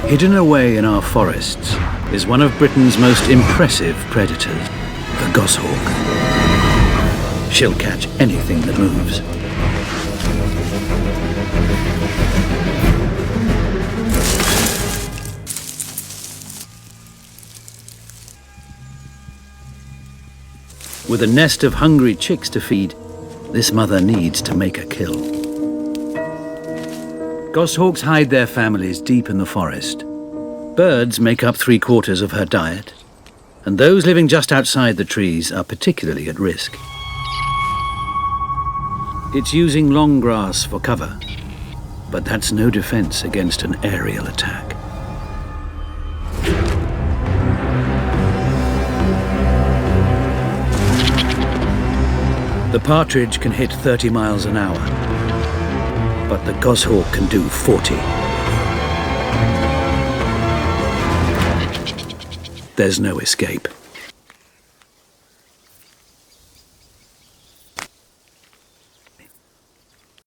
Hidden away in our forests is one of Britain's most impressive predators, the goshawk. She'll catch anything that moves. With a nest of hungry chicks to feed, this mother needs to make a kill. Goshawks hide their families deep in the forest. Birds make up 3/4 of her diet, and those living just outside the trees are particularly at risk. It's using long grass for cover, but that's no defense against an aerial attack. The partridge can hit 30 miles an hour, but the goshawk can do 40. There's no escape.